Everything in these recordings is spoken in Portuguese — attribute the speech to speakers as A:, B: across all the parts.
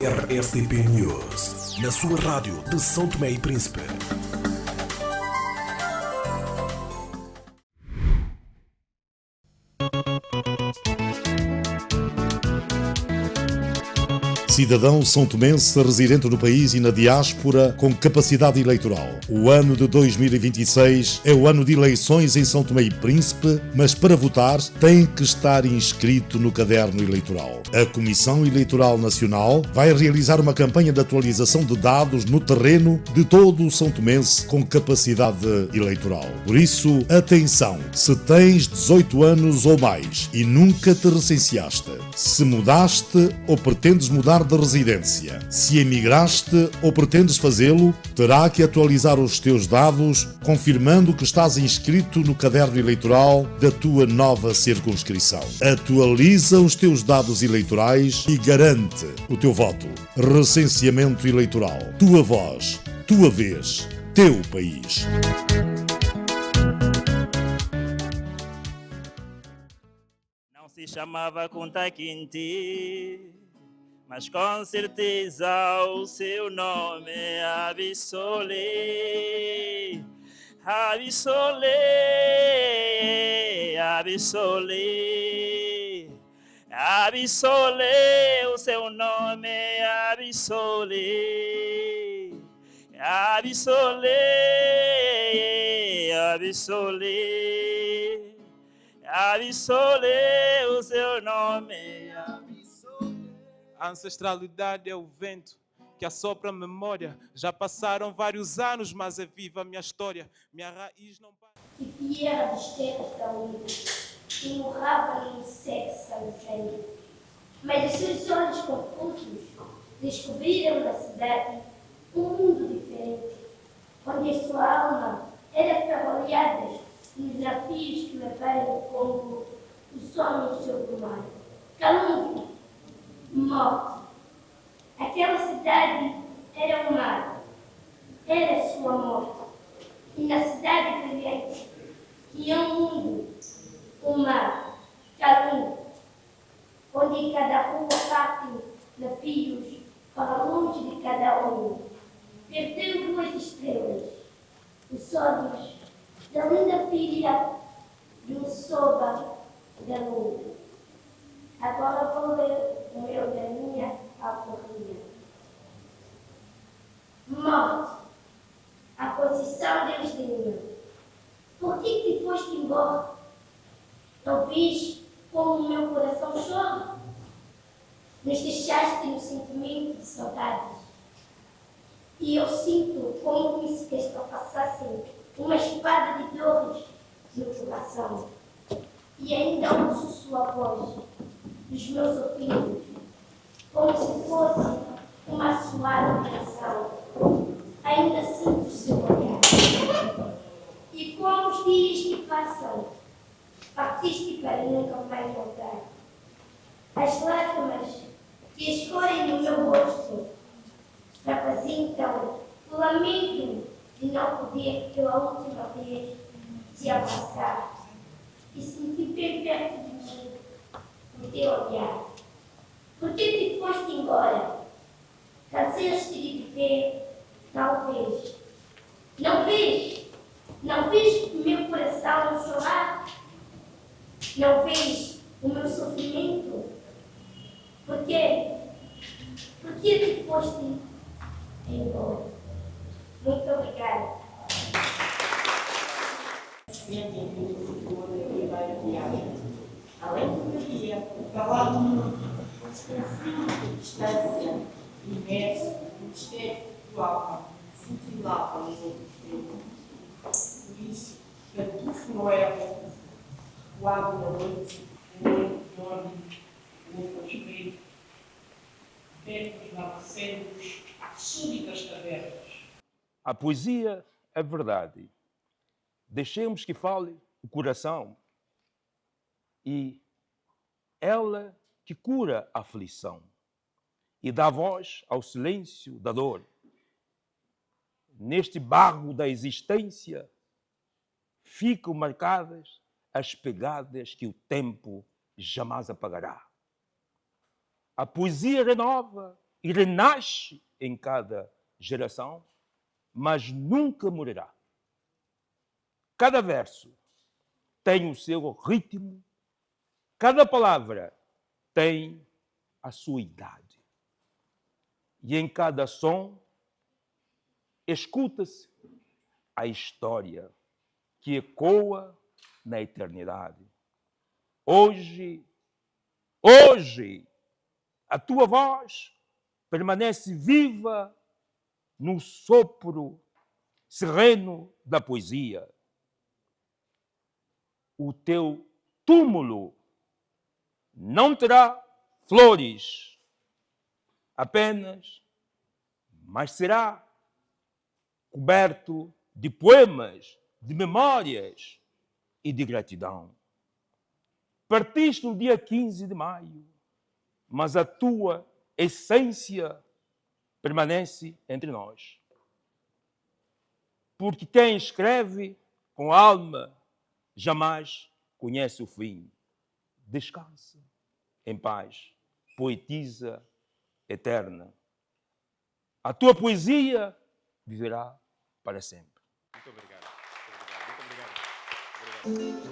A: RSTP News, na sua rádio de São Tomé e Príncipe.
B: Cidadão são-tomense residente no país e na diáspora com capacidade eleitoral. O ano de 2026 é o ano de eleições em São Tomé e Príncipe, mas para votar tem que estar inscrito no caderno eleitoral. A Comissão Eleitoral Nacional vai realizar uma campanha de atualização de dados no terreno de todo o são-tomense com capacidade eleitoral. Por isso, atenção, se tens 18 anos ou mais e nunca te recenseaste, se mudaste ou pretendes mudar de residência, se emigraste ou pretendes fazê-lo, terá que atualizar os teus dados, confirmando que estás inscrito no caderno eleitoral da tua nova circunscrição. Atualiza os teus dados eleitorais e garante o teu voto. Recenseamento eleitoral. Tua voz, tua vez, teu país.
C: Não se chamava Kunta Kinte, mas com certeza o seu nome é Absole. Absole, Absole, Absole, o seu nome é Absole. Absole, Absole, Absole, o seu nome é Absole.
D: A ancestralidade é o vento que assopra a memória. Já passaram vários anos, mas é viva a minha história. Minha raiz não para.
E: E viera dos terras da União, e morrava num sexo sangue. Mas os seus olhos confusos descobriram na cidade um mundo diferente, onde a sua alma era ferrolhada nos navios que levaram o Congo, os homens sobre o mar. Calúnia, morte. Aquela cidade era o mar, era sua morte. E na cidade brilhante tinha um mundo, um mar, calúnia, onde em cada rua partem navios para longe de cada um. Perdeu 2 estrelas, os olhos da linda filha de um soba da lua. Agora vou ler o meu da minha alforria. Morte, a posição deles tinham. Por que te foste embora? Talvez como o meu coração chora. Nos deixaste no sentimento de saudades. E eu sinto como se que passassem uma espada de dores no coração. E ainda ouço sua voz nos meus ouvidos, como se fosse uma suave canção. Ainda sinto o seu olhar. E como os dias que passam, partiste para nunca mais voltar. As lágrimas que escorrem no meu rosto representam o lamento de não poder pela última vez te abraçar e sentir bem perto de mim o teu olhar. Por que te foste embora? Cansaste de viver, talvez. Não vês? Não vês o meu coração chorar? Não vês o meu sofrimento? Por quê? Por que te foste embora? Muito obrigada.
F: Sentem o futuro e vai viagem. Além do Maria, para lá do mundo, desconfio de distância, imerso no mistério do alma, cintilava os outros tempos. Por isso, Tartufo Noel, voado na noite, o olho dorme, o outro espelho, becos narcescentes, súbitas tabernas.
G: A poesia é verdade. Deixemos que fale o coração. E ela que cura a aflição e dá voz ao silêncio da dor. Neste barro da existência ficam marcadas as pegadas que o tempo jamais apagará. A poesia renova e renasce em cada geração, mas nunca morrerá. Cada verso tem o seu ritmo, cada palavra tem a sua idade. E em cada som escuta-se a história que ecoa na eternidade. Hoje, a tua voz permanece viva no sopro sereno da poesia. O teu túmulo não terá flores apenas, mas será coberto de poemas, de memórias e de gratidão. Partiste no dia 15 de maio, mas a tua essência permanece entre nós. Porque quem escreve com alma jamais conhece o fim. Descansa em paz, poetisa eterna. A tua poesia viverá para sempre.
D: Muito obrigado. Muito obrigado.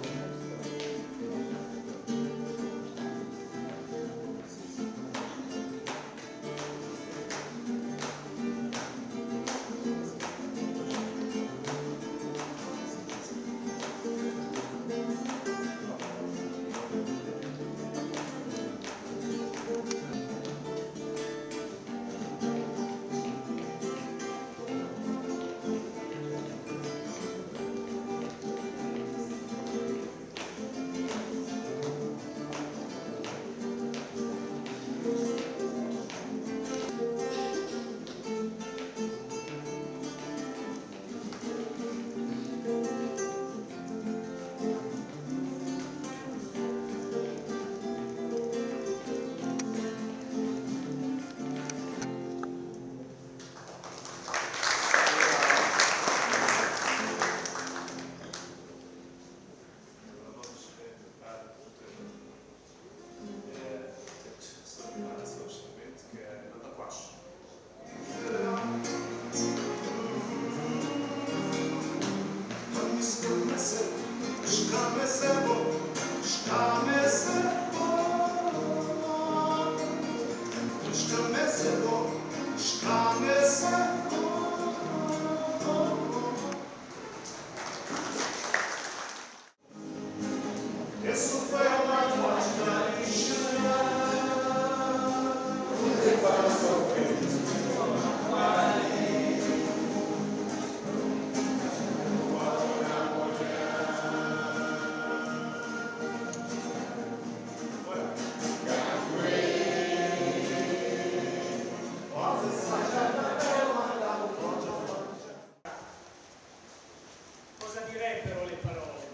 H: Cosa direbbero le parole?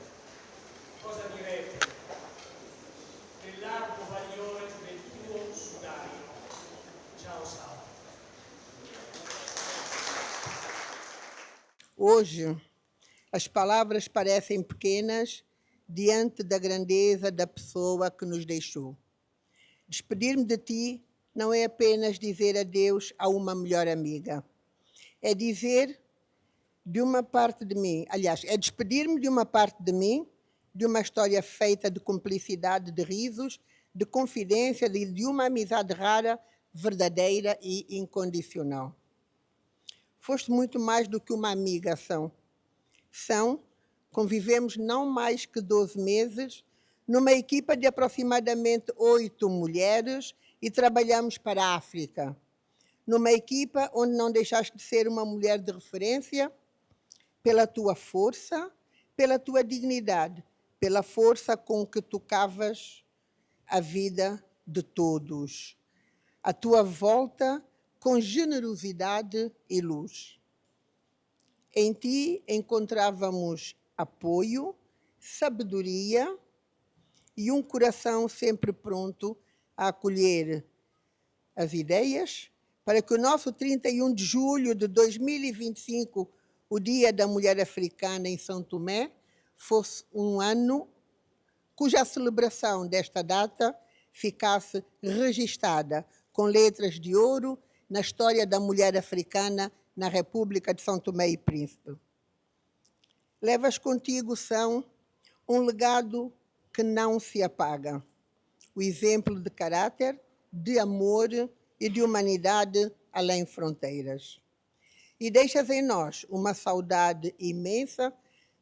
H: Cosa direbbero dell'arco bagliore del tuo sudario? Ciao Sara.
I: Hoje, as palavras parecem pequenas diante da grandeza da pessoa que nos deixou. Despedir-me de ti não é apenas dizer adeus a uma melhor amiga. É dizer de uma parte de mim, aliás, é despedir-me de uma parte de mim, de uma história feita de cumplicidade, de risos, de confidência, de uma amizade rara, verdadeira e incondicional. Foste muito mais do que uma amiga, convivemos não mais que 12 meses, numa equipa de aproximadamente 8 mulheres e trabalhamos para a África. Numa equipa onde não deixaste de ser uma mulher de referência pela tua força, pela tua dignidade, pela força com que tocavas a vida de todos. A tua volta com generosidade e luz. Em ti encontrávamos apoio, sabedoria e um coração sempre pronto a acolher as ideias para que o nosso 31 de julho de 2025, o Dia da Mulher Africana em São Tomé, fosse um ano cuja celebração desta data ficasse registada com letras de ouro na história da mulher africana na República de São Tomé e Príncipe. Levas contigo, São, um legado que não se apaga. O exemplo de caráter, de amor e de humanidade além fronteiras. E deixas em nós uma saudade imensa,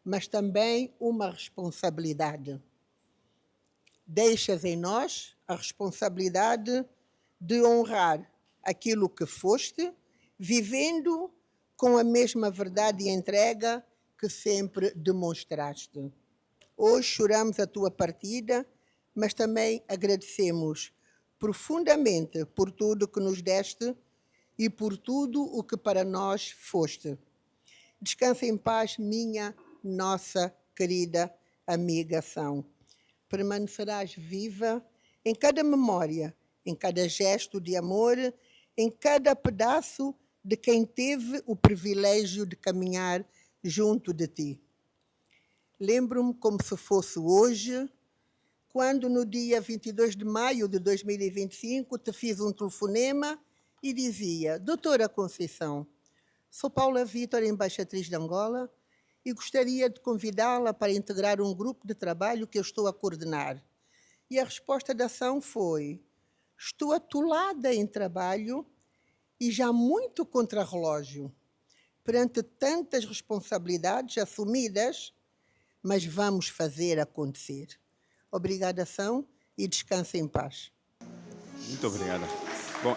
I: mas também uma responsabilidade. Deixas em nós a responsabilidade de honrar aquilo que foste, vivendo com a mesma verdade e entrega que sempre demonstraste. Hoje choramos a tua partida, mas também agradecemos profundamente por tudo que nos deste e por tudo o que para nós foste. Descansa em paz, minha, nossa querida amiga São. Permanecerás viva em cada memória, em cada gesto de amor, em cada pedaço de quem teve o privilégio de caminhar junto de ti. Lembro-me como se fosse hoje, quando no dia 22 de maio de 2025 te fiz um telefonema e dizia: Doutora Conceição, sou Paula Vítor, embaixatriz de Angola, e gostaria de convidá-la para integrar um grupo de trabalho que eu estou a coordenar. E a resposta da ação foi: estou atolada em trabalho e já muito contra-relógio, perante tantas responsabilidades assumidas, mas vamos fazer acontecer. Obrigada, São, e descanse em paz.
J: Muito obrigada. Bom,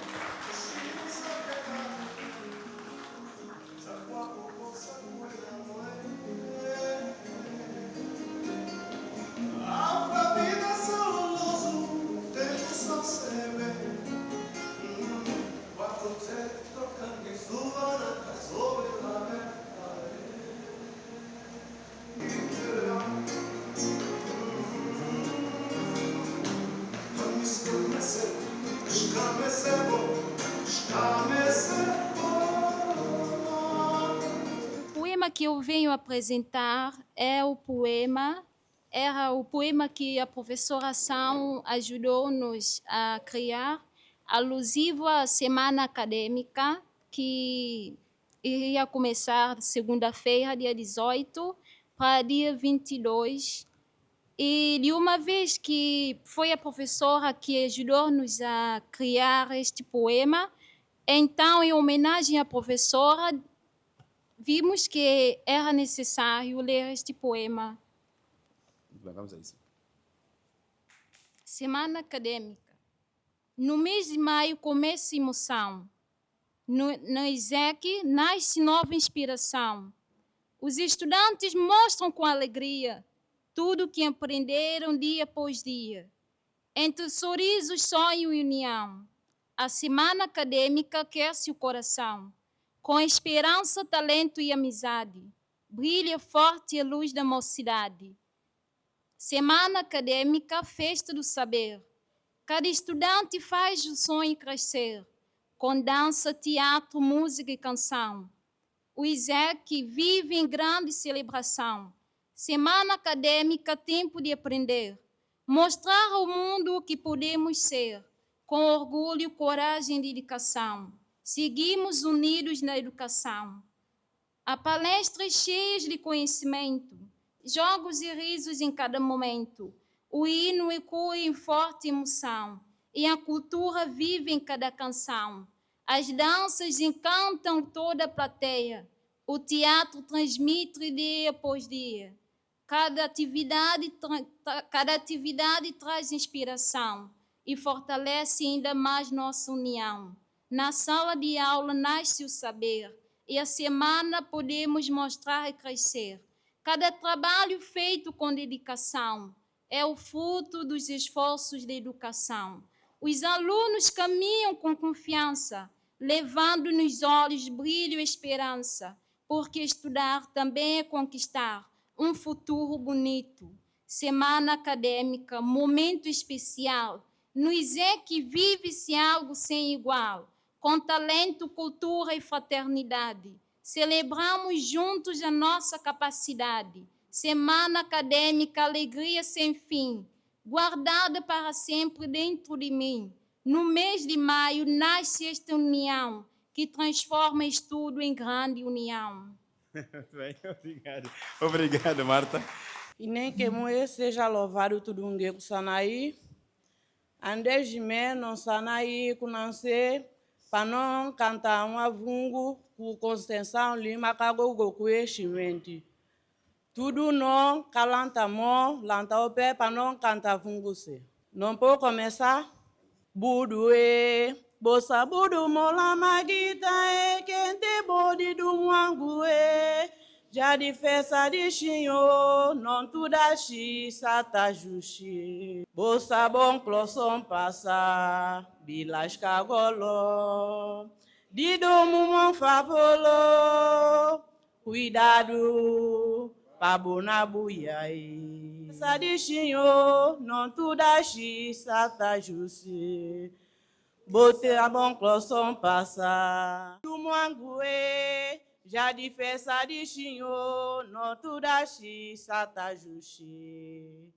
K: O poema que eu venho apresentar era o poema que a professora São ajudou-nos a criar, alusivo à semana acadêmica, que iria começar segunda-feira, dia 18, para dia 22. E de uma vez que foi a professora que ajudou-nos a criar este poema, então, em homenagem à professora, vimos que era necessário ler este poema.
J: vamos a isso.
K: Semana acadêmica. No mês de maio começa a emoção. No ISEC nasce nova inspiração. Os estudantes mostram com alegria tudo o que aprenderam dia após dia. Entre sorrisos, sonho e união, a semana acadêmica aquece o coração. Com esperança, talento e amizade, brilha forte a luz da mocidade. Semana acadêmica, festa do saber. Cada estudante faz o sonho crescer, com dança, teatro, música e canção. O ISEC vive em grande celebração. Semana acadêmica, tempo de aprender. Mostrar ao mundo o que podemos ser, com orgulho, coragem e dedicação. Seguimos unidos na educação. Há palestras cheias de conhecimento, jogos e risos em cada momento. O hino ecoa em forte emoção, e a cultura vive em cada canção. As danças encantam toda a plateia, o teatro transmite dia após dia. Cada atividade traz inspiração e fortalece ainda mais nossa união. Na sala de aula nasce o saber, e a semana podemos mostrar e crescer. Cada trabalho feito com dedicação é o fruto dos esforços da educação. Os alunos caminham com confiança, levando nos olhos brilho e esperança, porque estudar também é conquistar um futuro bonito. Semana acadêmica, momento especial. No ISEC vive-se algo sem igual, com talento, cultura e fraternidade. Celebramos juntos a nossa capacidade. Semana acadêmica, alegria sem fim, guardada para sempre dentro de mim. No mês de maio nasce esta união que transforma estudo em grande união.
J: Bem, obrigado. Obrigado, Marta.
F: E nem que Moisés seja louvado tudo um dia com Sanaí. Andes de menos Sanaí com Nancy, para não cantar um avungo com Constensão Lima, cagogo com enchimento. Tudo não, calanta mó, lanta o pé para não cantar fungo se. Não pode começar? Buduê, bossa budu mola magita e quente bodi do muangue. Já de festa de chinho, não tudo achi sata justi. Bossa bom closson passa, bilas cagolo. Dido mumon favolo, cuidado, pabona buiai. Festa de chinho, não tudo achi sata justi. Bote a bom closson passa, do muangue. Já de festa de chinho, não tudo achi sata justi.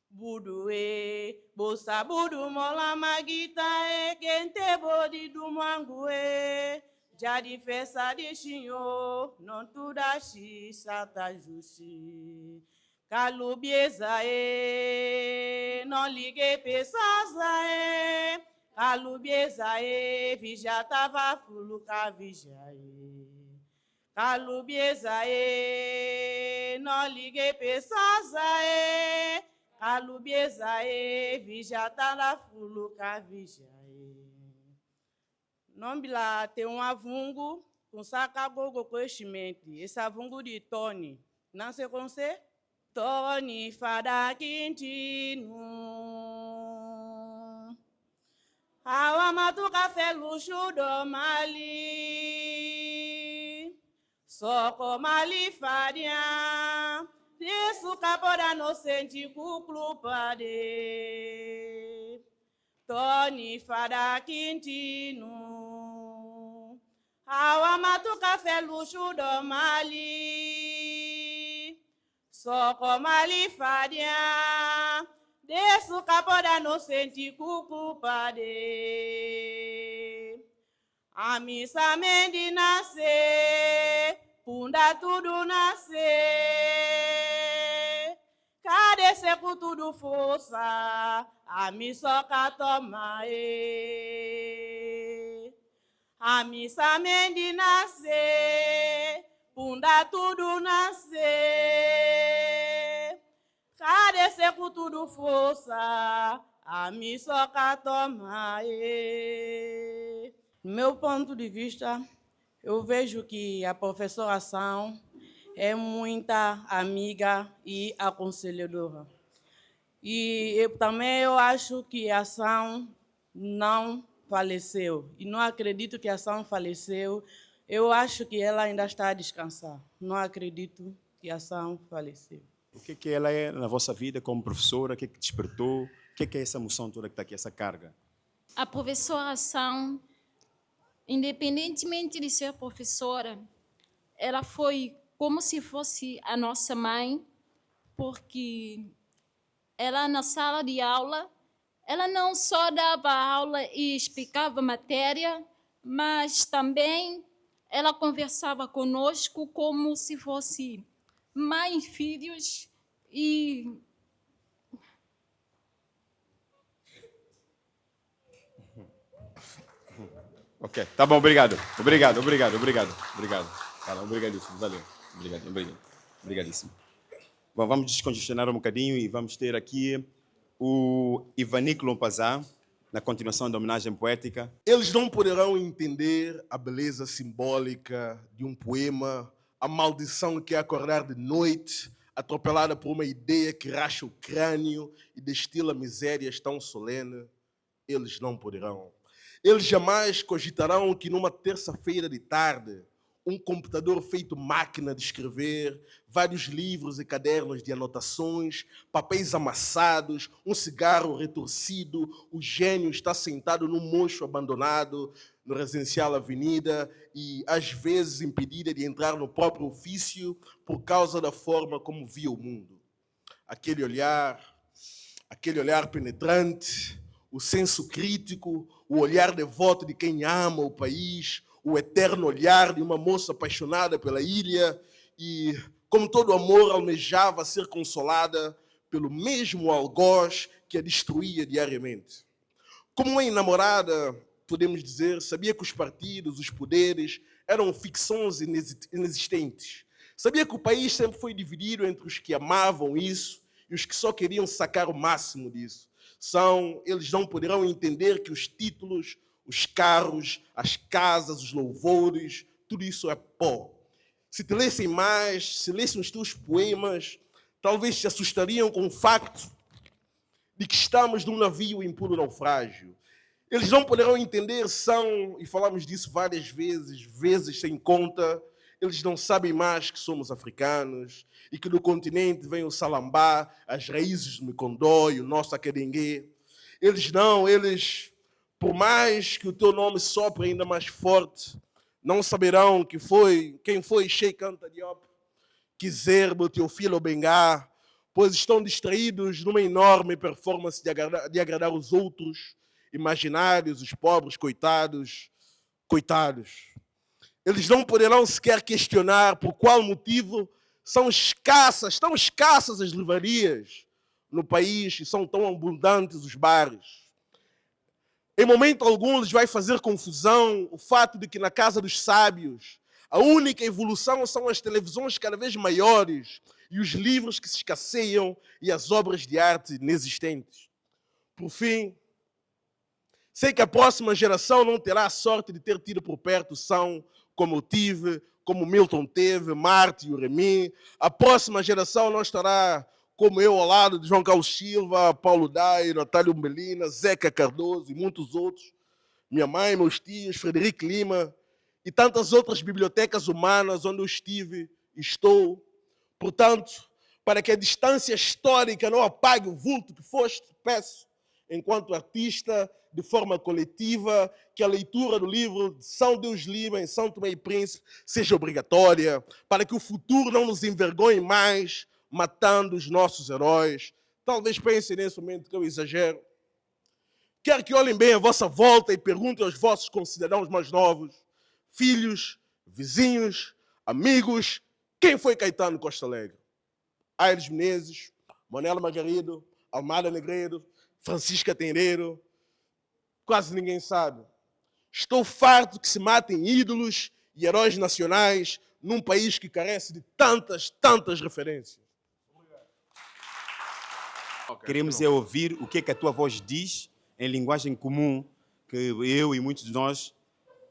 F: Buduê, bossa budu mola magita e quente bodi do mangue. Já de festa de chinho, não tudo achi sata justi. Calubieza e, não liguei pessoas e. Calubieza e, vija tava fuluca vija e. Calubieza e, não liguei pessoas e. Calubieza e, vija tava fuluca vija e. Não bila tem um avungo com saca gogo com enchimento. Esse avungo de Tony, não se conhece? Tony fada quintino. Awa matu café luxo do Mali. Soko Mali faria. Isso capora no senti cuclu pade. Tony fada quintino. Awa matu café luxo do Mali. Soko Mali faria. Desu capoda no senti cucu pade. A missa mendi nasce, punda tudo nasce. Cadê seco tudo força, a missa catoma e. A missa mendi nasce, punda tudo nasce. Cadê seco tudo força, a mim só catoma. Do meu ponto de vista, eu vejo que a professora Ação é muita amiga e aconselhadora. E eu acho que a Ação não faleceu. E não acredito que a Ação faleceu. Eu acho que ela ainda está a descansar. Não acredito que a Ação faleceu.
J: O que ela é na vossa vida como professora? O que despertou? O que é essa emoção toda que está aqui, essa carga?
K: A professora Ação, independentemente de ser professora, ela foi como se fosse a nossa mãe, porque ela na sala de aula, ela não só dava aula e explicava matéria, mas também ela conversava conosco como se fosse mãe e filhos e...
J: Ok, tá bom, obrigado. Obrigado. Fala, obrigadíssimo, valeu. Obrigadíssimo. Bom, vamos descongestionar um bocadinho e vamos ter aqui o Ivanic Lompazá, na continuação da homenagem poética.
A: Eles não poderão entender a beleza simbólica de um poema, a maldição que é acordar de noite, atropelada por uma ideia que racha o crânio e destila misérias tão solene. Eles não poderão. Eles jamais cogitarão que numa terça-feira de tarde, um computador feito máquina de escrever, vários livros e cadernos de anotações, papéis amassados, um cigarro retorcido, o gênio está sentado num mocho abandonado no residencial Avenida e, às vezes, impedida de entrar no próprio ofício por causa da forma como via o mundo. Aquele olhar penetrante, o senso crítico, o olhar devoto de quem ama o país, o eterno olhar de uma moça apaixonada pela ilha e, como todo amor, almejava ser consolada pelo mesmo algoz que a destruía diariamente. Como uma enamorada, podemos dizer, sabia que os partidos, os poderes, eram ficções inexistentes. Sabia que o país sempre foi dividido entre os que amavam isso e os que só queriam sacar o máximo disso. Eles não poderão entender que os títulos, os carros, as casas, os louvores, tudo isso é pó. Se te lessem mais, se lessem os teus poemas, talvez se assustariam com o facto de que estamos num navio em puro naufrágio. Eles não poderão entender, e falamos disso várias vezes sem conta, eles não sabem mais que somos africanos e que do continente vem o salambá, as raízes do micondó e o nosso acadengue. Eles, por mais que o teu nome sopre ainda mais forte, não saberão quem foi Sheikh Anta Diop, Kizerbo, Teofilo Bengá, pois estão distraídos numa enorme performance de agradar os outros, imaginários, os pobres, coitados. Eles não poderão sequer questionar por qual motivo tão escassas as livrarias no país e são tão abundantes os bares. Em momento algum lhes vai fazer confusão o fato de que na casa dos sábios a única evolução são as televisões cada vez maiores e os livros que se escasseiam e as obras de arte inexistentes. Por fim, sei que a próxima geração não terá a sorte de ter tido por perto como eu tive, como Milton teve, Marte e o Remy. A próxima geração não estará como eu ao lado de João Carlos Silva, Paulo Daio, Natália Umbelina, Zeca Cardoso e muitos outros. Minha mãe, meus tios, Frederico Lima e tantas outras bibliotecas humanas onde eu estive e estou. Portanto, para que a distância histórica não apague o vulto que foste, peço, enquanto artista, de forma coletiva, que a leitura do livro de São Deus Lima, em São Tomé e Príncipe, seja obrigatória, para que o futuro não nos envergonhe mais, matando os nossos heróis. Talvez pensem nesse momento que eu exagero. Quero que olhem bem à vossa volta e perguntem aos vossos concidadãos mais novos, filhos, vizinhos, amigos, quem foi Caetano Costa Alegre? Aires Menezes, Manuela Margarido, Almada Negredo, Francisca Tenreiro, quase ninguém sabe. Estou farto que se matem ídolos e heróis nacionais num país que carece de tantas referências.
J: Queremos ouvir o que é que a tua voz diz em linguagem comum, que eu e muitos de nós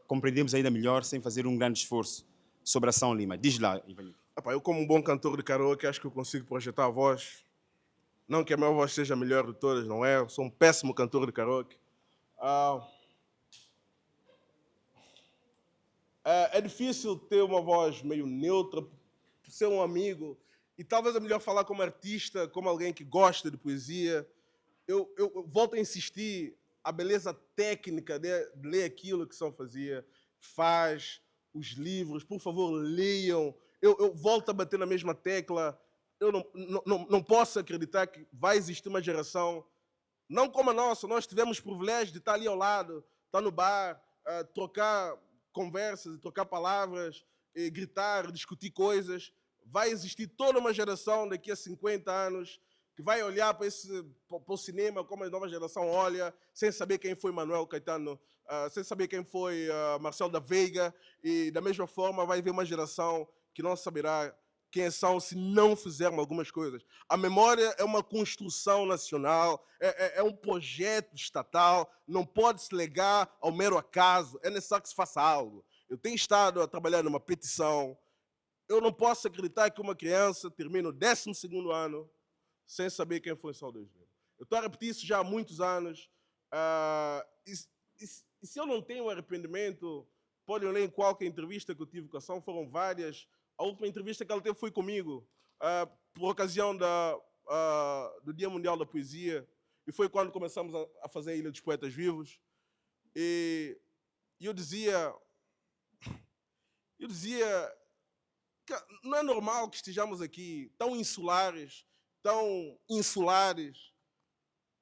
J: compreendemos ainda melhor sem fazer um grande esforço sobre a São Lima. Diz lá, Ivanildo.
A: Eu, como um bom cantor de karaoke, acho que eu consigo projetar a voz. Não que a minha voz seja a melhor de todas, não é? Eu sou um péssimo cantor de karaoke. É difícil ter uma voz meio neutra, ser um amigo, e talvez é melhor falar como artista, como alguém que gosta de poesia. Eu volto a insistir, a beleza técnica de ler aquilo que São fazia, faz, os livros, por favor, leiam. Eu volto a bater na mesma tecla. Eu não posso acreditar que vai existir uma geração, não como a nossa. Nós tivemos o privilégio de estar ali ao lado, estar no bar, trocar conversas, trocar palavras, gritar, discutir coisas. Vai existir toda uma geração daqui a 50 anos que vai olhar para o cinema como a nova geração olha, sem saber quem foi Manuel Caetano, sem saber quem foi Marcelo da Veiga, e da mesma forma vai haver uma geração que não saberá quem são se não fizermos algumas coisas. A memória é uma construção nacional, é um projeto estatal, não pode se legar ao mero acaso, é necessário que se faça algo. Eu tenho estado a trabalhar numa petição, eu não posso acreditar que uma criança termine o 12º ano sem saber quem foi São Deus Lima. Eu estou a repetir isso já há muitos anos, e se eu não tenho arrependimento, podem ler em qualquer entrevista que eu tive com a São, foram várias. A última entrevista que ela teve foi comigo, por ocasião do Dia Mundial da Poesia, e foi quando começamos a fazer a Ilha dos Poetas Vivos. E eu dizia que não é normal que estejamos aqui tão insulares,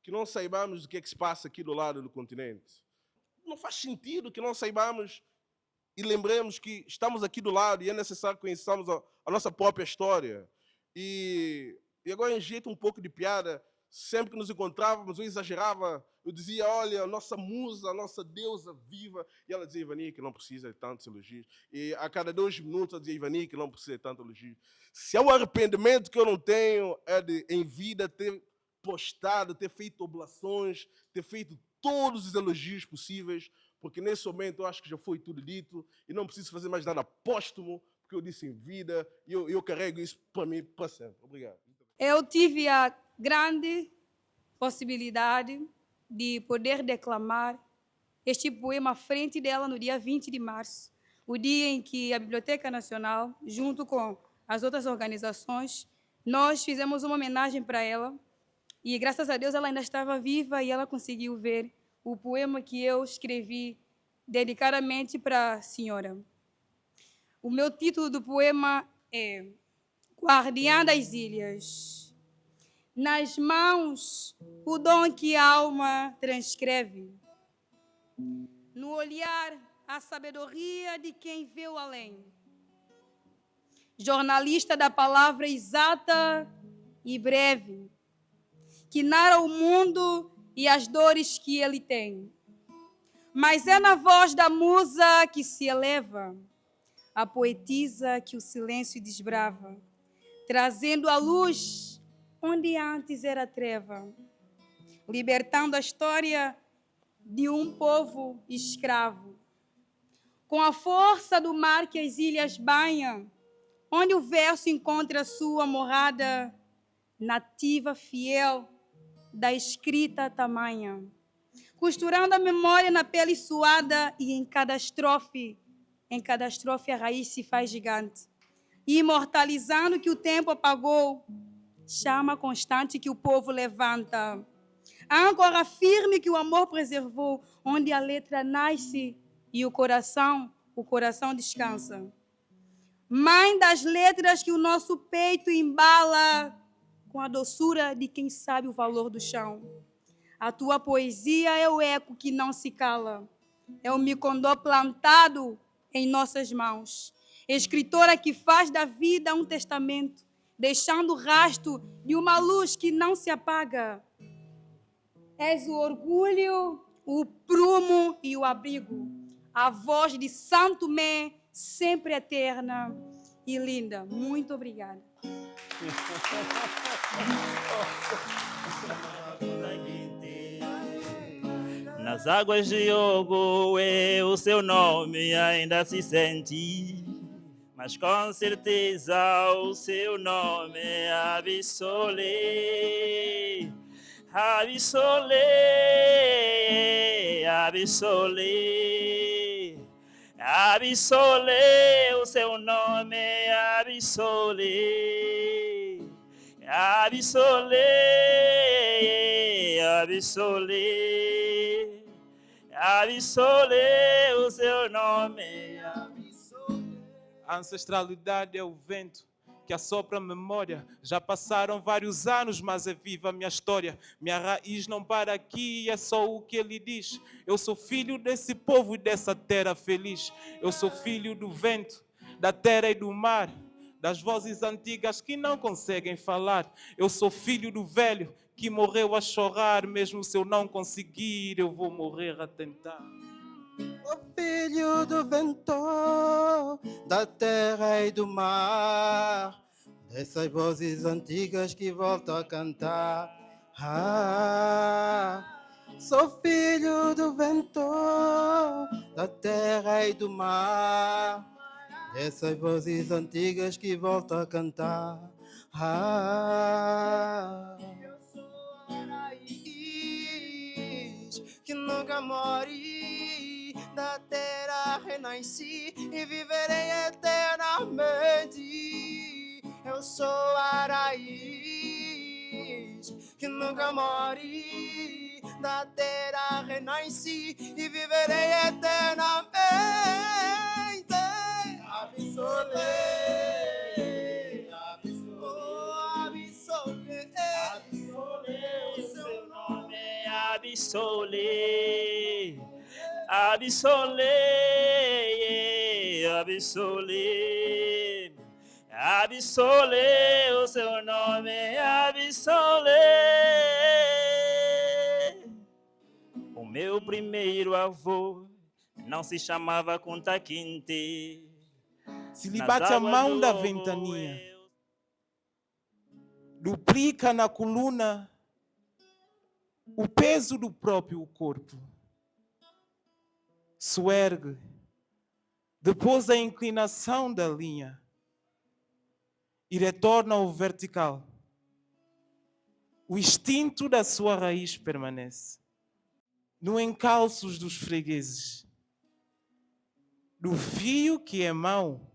A: que não saibamos o que é que se passa aqui do lado do continente. Não faz sentido que não saibamos e lembremos que estamos aqui do lado e é necessário que conheçamos a nossa própria história. E agora, em jeito um pouco de piada, sempre que nos encontrávamos, eu exagerava, eu dizia, olha, a nossa musa, a nossa deusa viva, e ela dizia, Ivani, que não precisa de tantos elogios. E a cada 2 minutos eu dizia, Ivani, que não precisa de tantos elogios. Se é o arrependimento que eu não tenho, é de, em vida, ter postado, ter feito oblações, ter feito todos os elogios possíveis, porque nesse momento eu acho que já foi tudo dito, e não preciso fazer mais nada póstumo, porque eu disse em vida, e eu carrego isso para mim para sempre. Obrigado.
L: Eu tive a grande possibilidade de poder declamar este poema à frente dela no dia 20 de março, o dia em que a Biblioteca Nacional, junto com as outras organizações, nós fizemos uma homenagem para ela e, graças a Deus, ela ainda estava viva e ela conseguiu ver o poema que eu escrevi dedicadamente para a senhora. O meu título do poema é Guardiã das Ilhas. Nas mãos, o dom que a alma transcreve. No olhar, a sabedoria de quem vê o além. Jornalista da palavra exata e breve, que narra o mundo e as dores que ele tem. Mas é na voz da musa que se eleva, a poetisa que o silêncio desbrava, trazendo a luz onde antes era treva, libertando a história de um povo escravo. Com a força do mar que as ilhas banham, onde o verso encontra sua morada, nativa fiel da escrita tamanha, costurando a memória na pele suada e em cada estrofe a raiz se faz gigante, e imortalizando que o tempo apagou, chama constante que o povo levanta, âncora firme que o amor preservou, onde a letra nasce e o coração descansa. Mãe das letras que o nosso peito embala, com a doçura de quem sabe o valor do chão. A tua poesia é o eco que não se cala, é o micondó plantado em nossas mãos. Escritora que faz da vida um testamento, deixando o rastro de uma luz que não se apaga. És o orgulho, o prumo e o abrigo, a voz de Santo Tomé, sempre eterna e linda. Muito obrigada.
C: Nas águas de Ogo, o seu nome ainda se sente, mas com certeza o seu nome é Absolê. Absolê, Absolê, Absolê, o seu nome é Absolê. Absolê, Absolê, Absolê, o seu nome é Absolê.
D: A ancestralidade é o vento que assopra a memória. Já passaram vários anos, mas é viva a minha história. Minha raiz não para aqui e é só o que ele diz. Eu sou filho desse povo e dessa terra feliz. Eu sou filho do vento, da terra e do mar, das vozes antigas que não conseguem falar. Eu sou filho do velho que morreu a chorar. Mesmo se eu não conseguir, eu vou morrer a tentar.
M: O filho do vento, da terra e do mar, dessas vozes antigas que voltam a cantar. Sou filho do vento, da terra e do mar, dessas vozes antigas que voltam a cantar.
F: Eu sou a raiz que nunca morre, da terra renasci e viverei eternamente. Eu sou a raiz que nunca morre, da terra renasci e viverei eternamente. Absolê, absolê, absolê, absolê, o seu nome é
C: Absole, absole, absole, absole o seu nome, absole. O meu primeiro avô não se chamava Kunta Kinte.
D: Se lhe bate a mão da ventania, duplica na coluna o peso do próprio corpo. Suergue, depois a inclinação da linha e retorna ao vertical. O instinto da sua raiz permanece. No encalços dos fregueses, do fio que é mau,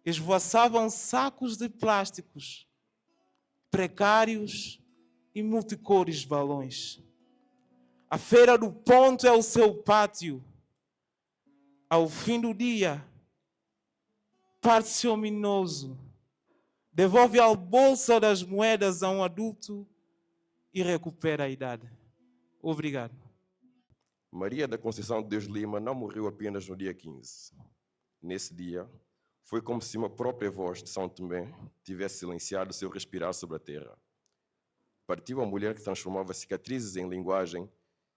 D: esvoaçavam sacos de plásticos, precários e multicores balões. A feira do ponto é o seu pátio. Ao fim do dia, parte-se ominoso, devolve a bolsa das moedas a um adulto e recupera a idade. Obrigado.
N: Maria da Conceição de Deus Lima não morreu apenas no dia 15. Nesse dia, foi como se uma própria voz de São Tomé tivesse silenciado seu respirar sobre a terra. Partiu a mulher que transformava cicatrizes em linguagem,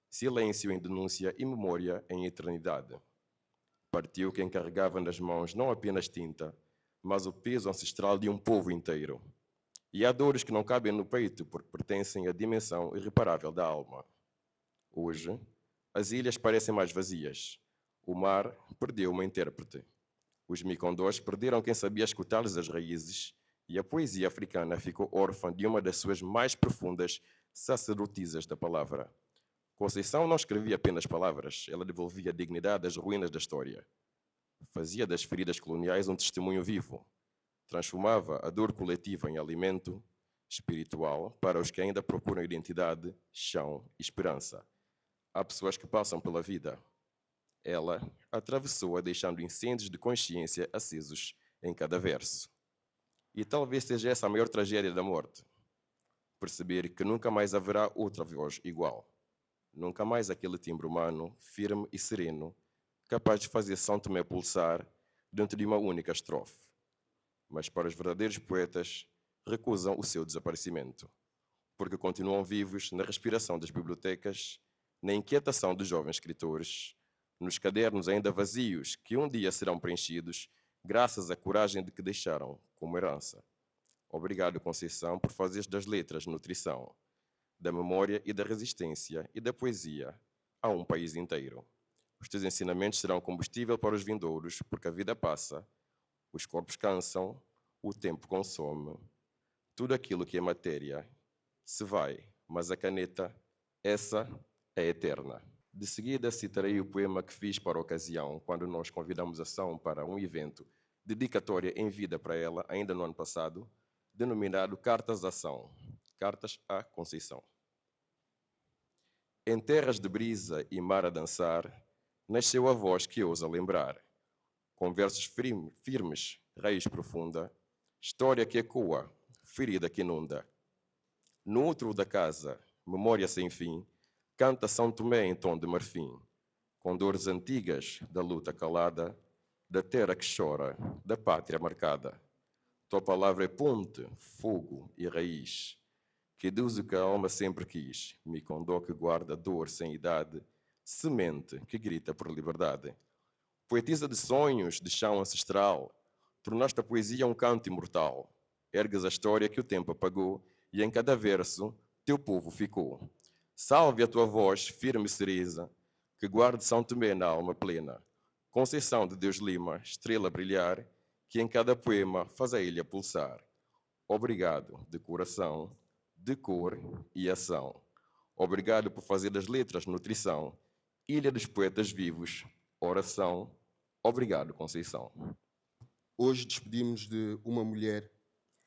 N: silêncio em denúncia e memória em eternidade. Partiu quem carregava nas mãos não apenas tinta, mas o peso ancestral de um povo inteiro. E há dores que não cabem no peito porque pertencem à dimensão irreparável da alma. Hoje, as ilhas parecem mais vazias. O mar perdeu uma intérprete. Os micondós perderam quem sabia escutar-lhes as raízes e a poesia africana ficou órfã de uma das suas mais profundas sacerdotisas da palavra. Conceição não escrevia apenas palavras, ela devolvia a dignidade às ruínas da história. Fazia das feridas coloniais um testemunho vivo. Transformava a dor coletiva em alimento espiritual para os que ainda procuram identidade, chão e esperança. Há pessoas que passam pela vida. Ela atravessou-a deixando incêndios de consciência acesos em cada verso. E talvez seja essa a maior tragédia da morte. Perceber que nunca mais haverá outra voz igual. Nunca mais aquele timbre humano, firme e sereno, capaz de fazer São Tomé pulsar dentro de uma única estrofe. Mas para os verdadeiros poetas, recusam o seu desaparecimento, porque continuam vivos na respiração das bibliotecas, na inquietação dos jovens escritores, nos cadernos ainda vazios que um dia serão preenchidos graças à coragem de que deixaram como herança. Obrigado, Conceição, por fazeres das letras nutrição, da memória e da resistência e da poesia a um país inteiro. Os teus ensinamentos serão combustível para os vindouros, porque a vida passa, os corpos cansam, o tempo consome. Tudo aquilo que é matéria se vai, mas a caneta, essa é eterna. De seguida citarei o poema que fiz para a ocasião, quando nós convidamos a São para um evento dedicatória em vida para ela, ainda no ano passado, denominado Cartas à Ação, Cartas à Conceição. Em terras de brisa e mar a dançar, nasceu a voz que ousa lembrar. Com versos firmes, raiz profunda, história que ecoa, ferida que inunda. No outro da casa, memória sem fim, canta São Tomé em tom de marfim, com dores antigas da luta calada, da terra que chora, da pátria marcada. Tua palavra é ponte, fogo e raiz, que diz o que a alma sempre quis, micondó que guarda dor sem idade, semente que grita por liberdade. Poetisa de sonhos, de chão ancestral, tornaste a poesia um canto imortal. Ergues a história que o tempo apagou e em cada verso teu povo ficou. Salve a tua voz, firme e cereza, que guarde São Tomé na alma plena. Conceição de Deus Lima, estrela a brilhar, que em cada poema faz a ilha pulsar. Obrigado, de coração, de cor e ação. Obrigado por fazer das letras nutrição, ilha dos poetas vivos, oração. Obrigado, Conceição.
O: Hoje despedimos de uma mulher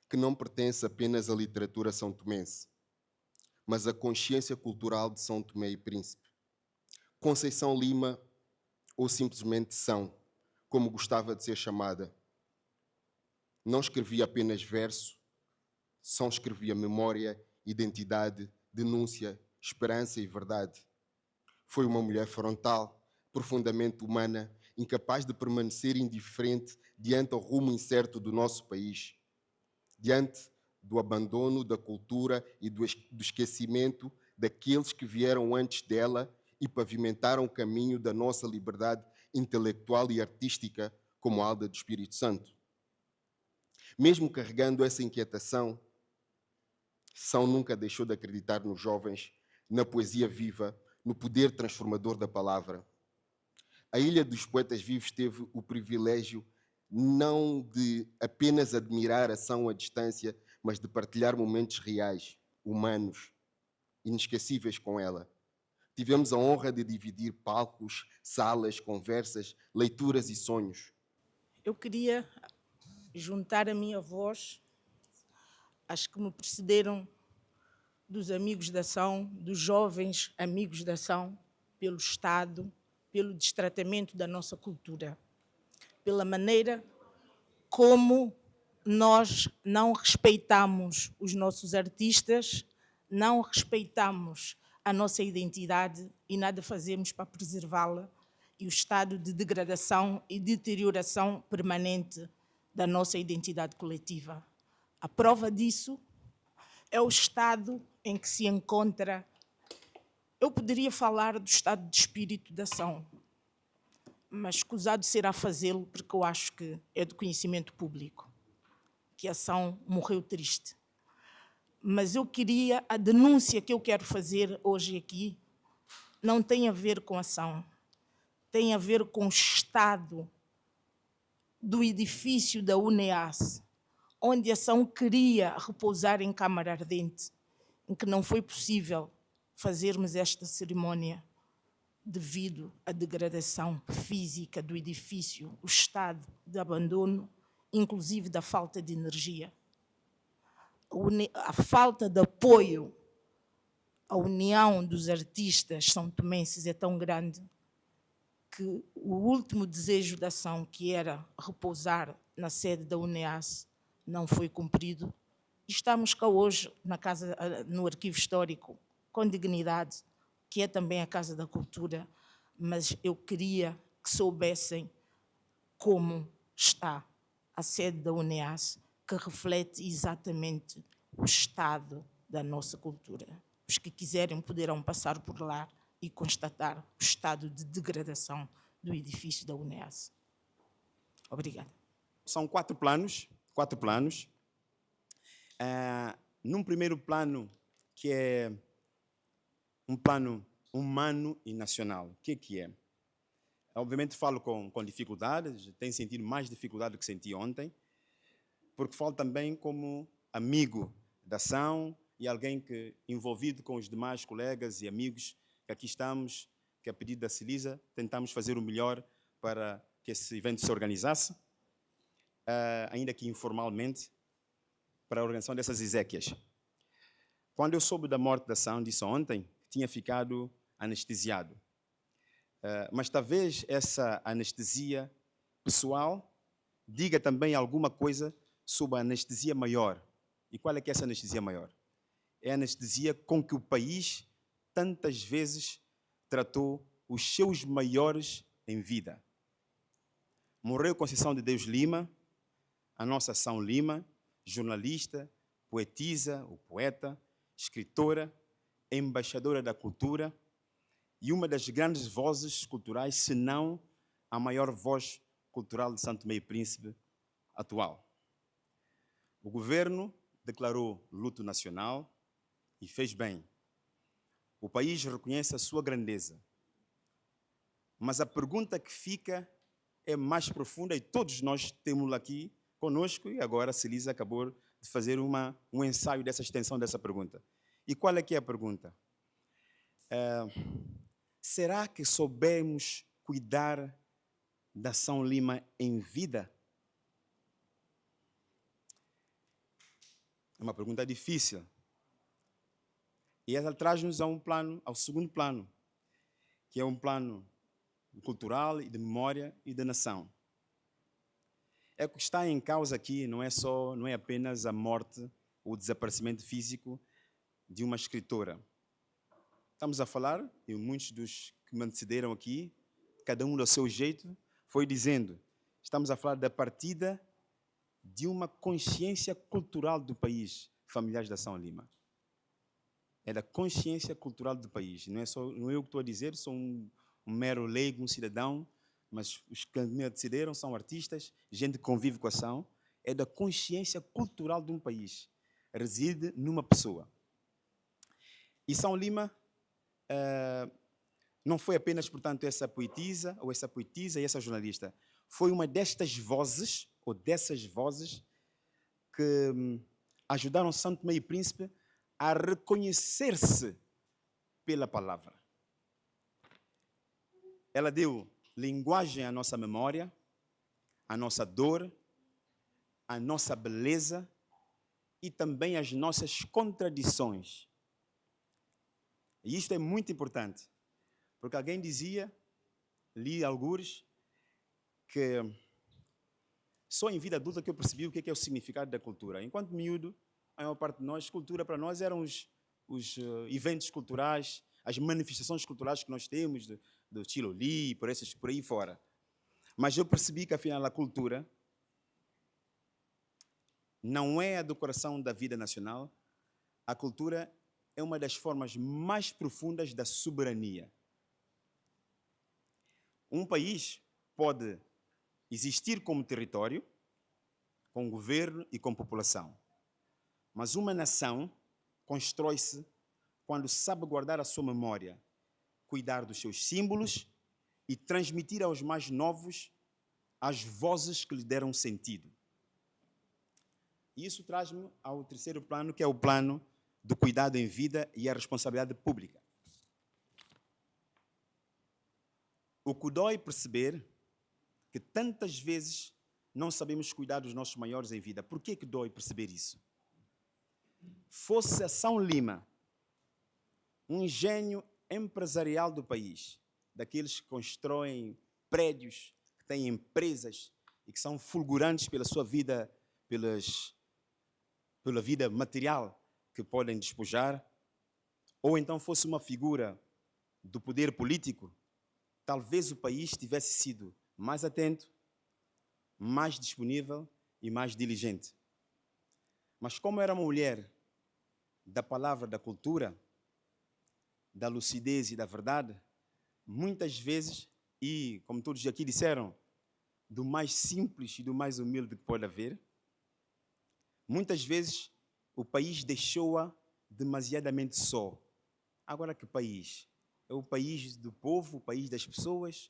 O: que não pertence apenas à literatura são-tomense, mas à consciência cultural de São Tomé e Príncipe. Conceição Lima, ou simplesmente São, como gostava de ser chamada. Não escrevia apenas verso, São escrevia memória, identidade, denúncia esperança e verdade. Foi uma mulher frontal, profundamente humana, incapaz de permanecer indiferente diante ao rumo incerto do nosso país, diante do abandono da cultura e do esquecimento daqueles que vieram antes dela e pavimentaram o caminho da nossa liberdade intelectual e artística como Alda do Espírito Santo. Mesmo carregando essa inquietação, São nunca deixou de acreditar nos jovens, na poesia viva, no poder transformador da palavra. A Ilha dos Poetas Vivos teve o privilégio não de apenas admirar a São à distância, mas de partilhar momentos reais, humanos, inesquecíveis com ela. Tivemos a honra de dividir palcos, salas, conversas, leituras e sonhos.
F: Eu queria juntar a minha voz às que me precederam, dos amigos da ação, dos jovens amigos da ação, pelo Estado, pelo destratamento da nossa cultura, pela maneira como nós não respeitamos os nossos artistas, não respeitamos a nossa identidade e nada fazemos para preservá-la, e o estado de degradação e deterioração permanente da nossa identidade coletiva. A prova disso é o estado em que se encontra. Eu poderia falar do estado de espírito da ação, mas escusado será fazê-lo porque eu acho que é do conhecimento público, que a ação morreu triste. Mas a denúncia que eu quero fazer hoje aqui não tem a ver com a ação, tem a ver com o estado do edifício da UNEAS, onde a ação queria repousar em câmara ardente, em que não foi possível fazermos esta cerimónia devido à degradação física do edifício, o estado de abandono, inclusive da falta de energia. A falta de apoio à união dos artistas são-tomenses é tão grande que o último desejo da ação, que era repousar na sede da UNEAS, não foi cumprido. Estamos cá hoje no Arquivo Histórico, com dignidade, que é também a Casa da Cultura, mas eu queria que soubessem como está a sede da UNEAS, que reflete exatamente o estado da nossa cultura. Os que quiserem poderão passar por lá e constatar o estado de degradação do edifício da UNEAS. Obrigada.
J: São quatro planos. Num primeiro plano, que é um plano humano e nacional. O que é? Obviamente falo com dificuldades, tenho sentido mais dificuldade do que senti ontem, porque falo também como amigo da ação e alguém que, envolvido com os demais colegas e amigos que aqui estamos, que a pedido da Celisa, tentamos fazer o melhor para que esse evento se organizasse, ainda que informalmente, para a organização dessas exéquias. Quando eu soube da morte da ação, disse ontem, que tinha ficado anestesiado. Mas talvez essa anestesia pessoal diga também alguma coisa sobre a anestesia maior. E qual é que é essa anestesia maior? É a anestesia com que o país tantas vezes tratou os seus maiores em vida. Morreu Conceição de Deus Lima, a nossa Ação Lima, jornalista, poetisa ou poeta, escritora, embaixadora da cultura e uma das grandes vozes culturais, se não a maior voz cultural de Santo Tomé e Príncipe atual. O governo declarou luto nacional e fez bem. O país reconhece a sua grandeza. Mas a pergunta que fica é mais profunda e todos nós temos aqui conosco, e agora a Celisa acabou de fazer um ensaio dessa extensão dessa pergunta. E qual é que é a pergunta? Será que soubemos cuidar da Ação Lima em vida? É uma pergunta difícil. E ela traz-nos ao segundo plano, que é um plano cultural e de memória e de nação. É o que está em causa aqui não é apenas a morte ou o desaparecimento físico de uma escritora. estamos a falar, e muitos dos que me antecederam aqui, cada um do seu jeito, foi dizendo, estamos a falar da partida de uma consciência cultural do país, Familiares da São Lima. É da consciência cultural do país. Não é eu que estou a dizer, sou um mero leigo, um cidadão, mas os que me antecederam são artistas, gente que convive com a ação. É da consciência cultural de um país. Reside numa pessoa. E São Lima não foi apenas, portanto, essa poetisa e essa jornalista. Foi uma destas vozes, ou dessas vozes, que ajudaram São Tomé e Príncipe a reconhecer-se pela palavra. Ela deu linguagem à nossa memória, à nossa dor, à nossa beleza e também às nossas contradições. E isto é muito importante, porque alguém dizia, li algures, que só em vida adulta que eu percebi o que é o significado da cultura. Enquanto miúdo, a maior parte de nós, cultura para nós eram os eventos culturais, as manifestações culturais que nós temos, do Chiloli, por aí fora. Mas eu percebi que, afinal, a cultura não é a decoração da vida nacional. A cultura é uma das formas mais profundas da soberania. Um país pode existir como território, com governo e com população. Mas uma nação constrói-se quando sabe guardar a sua memória, cuidar dos seus símbolos e transmitir aos mais novos as vozes que lhe deram sentido. E isso traz-me ao terceiro plano, que é o plano do cuidado em vida e a responsabilidade pública. O que dói perceber que tantas vezes não sabemos cuidar dos nossos maiores em vida. Por que dói perceber isso? Fosse a São Lima um gênio empresarial do país, daqueles que constroem prédios, que têm empresas e que são fulgurantes pela sua vida, pela vida material que podem despojar, ou então fosse uma figura do poder político, talvez o país tivesse sido mais atento, mais disponível e mais diligente. Mas como era uma mulher da palavra, da cultura, da lucidez e da verdade, muitas vezes, e como todos aqui disseram, do mais simples e do mais humilde que pode haver, muitas vezes o país deixou-a demasiadamente só. Agora que país? É o país do povo, o país das pessoas,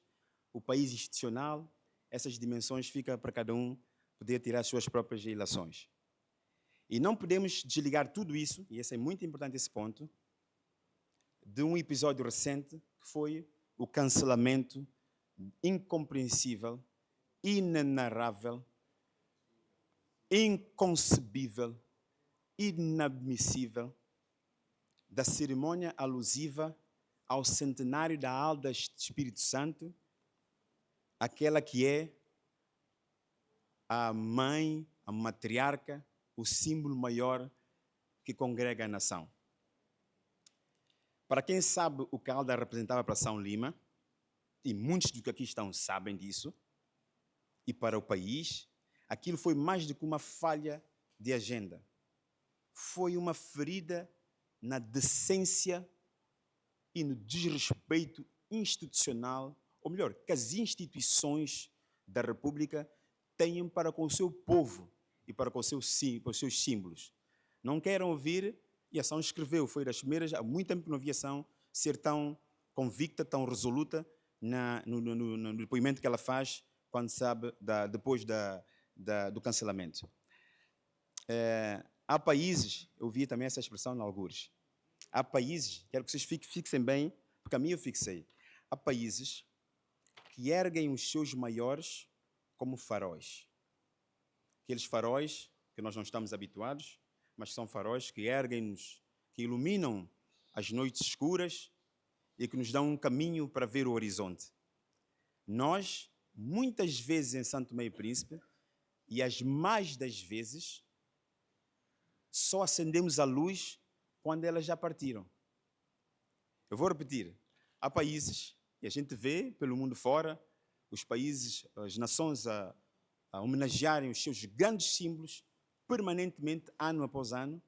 J: o país institucional. Essas dimensões ficam para cada um poder tirar as suas próprias ilações. E não podemos desligar tudo isso, e esse é muito importante esse ponto, de um episódio recente que foi o cancelamento incompreensível, inenarrável, inconcebível, inadmissível da cerimônia alusiva ao centenário da Alda de Espírito Santo, aquela que é a mãe, a matriarca, o símbolo maior que congrega a nação. Para quem sabe o que a Alda representava para São Lima, e muitos dos que aqui estão sabem disso, e para o país, aquilo foi mais do que uma falha de agenda. Foi uma ferida na decência e no desrespeito institucional, ou melhor, que as instituições da República têm para com o seu povo e para com os seus símbolos. Não querem ouvir, e a ação escreveu, foi das primeiras, há muito tempo que não havia ação ser tão convicta, tão resoluta no depoimento que ela faz quando sabe depois do cancelamento. Há países, eu vi também essa expressão em algures, há países, quero que vocês fixem bem, porque a mim eu fixei, há países que erguem os seus maiores como faróis. Aqueles faróis que nós não estamos habituados, mas são faróis que erguem-nos, que iluminam as noites escuras e que nos dão um caminho para ver o horizonte. Nós, muitas vezes em São Tomé e Príncipe, e as mais das vezes, só acendemos a luz quando elas já partiram.
P: Eu vou repetir. Há países, e a gente vê pelo mundo fora, os países, as nações a homenagearem os seus grandes símbolos permanentemente, ano após ano.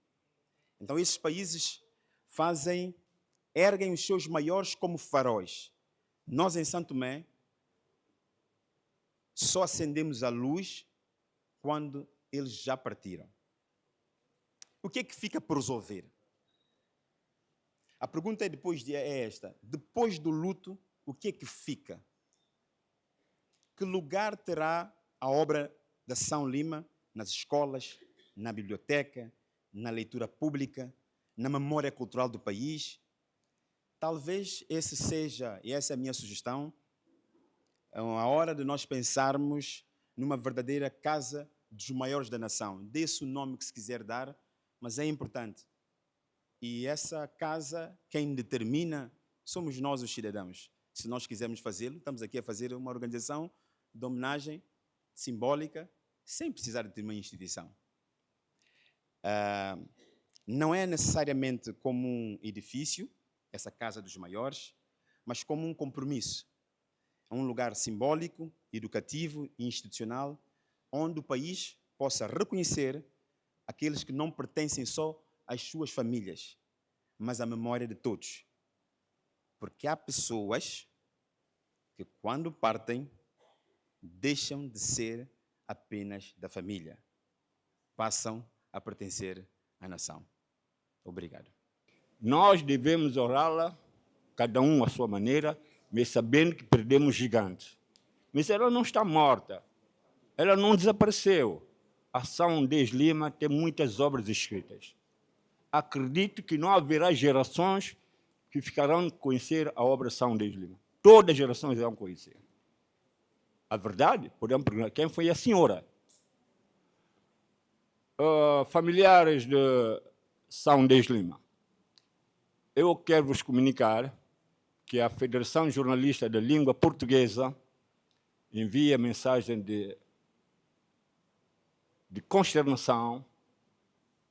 P: Então, esses países erguem os seus maiores como faróis. Nós, em Santo Tomé, só acendemos a luz quando eles já partiram. O que é que fica por resolver? A pergunta é esta. Depois do luto, o que é que fica? Que lugar terá a obra da São Lima nas escolas, na biblioteca, na leitura pública, na memória cultural do país? Talvez essa é a minha sugestão, é a hora de nós pensarmos numa verdadeira casa dos maiores da nação. Dê-se o nome que se quiser dar, mas é importante. E essa casa, quem determina, somos nós os cidadãos. Se nós quisermos fazê-lo, estamos aqui a fazer uma organização de homenagem simbólica, sem precisar de uma instituição. Não é necessariamente como um edifício, essa casa dos maiores, mas como um compromisso. É um lugar simbólico, educativo e institucional, onde o país possa reconhecer aqueles que não pertencem só às suas famílias, mas à memória de todos. Porque há pessoas que, quando partem, deixam de ser apenas da família, passam a pertencer à nação. Obrigado.
Q: Nós devemos orá-la, cada um à sua maneira, mas sabendo que perdemos gigantes. Mas ela não está morta, ela não desapareceu. A São Dez Lima tem muitas obras escritas. Acredito que não haverá gerações que ficarão a conhecer a obra São Dez Lima. Todas as gerações irão conhecer. A verdade, podemos perguntar, quem foi a senhora? Familiares de São Dez Lima, eu quero vos comunicar que a Federação Jornalista da Língua Portuguesa envia mensagem de consternação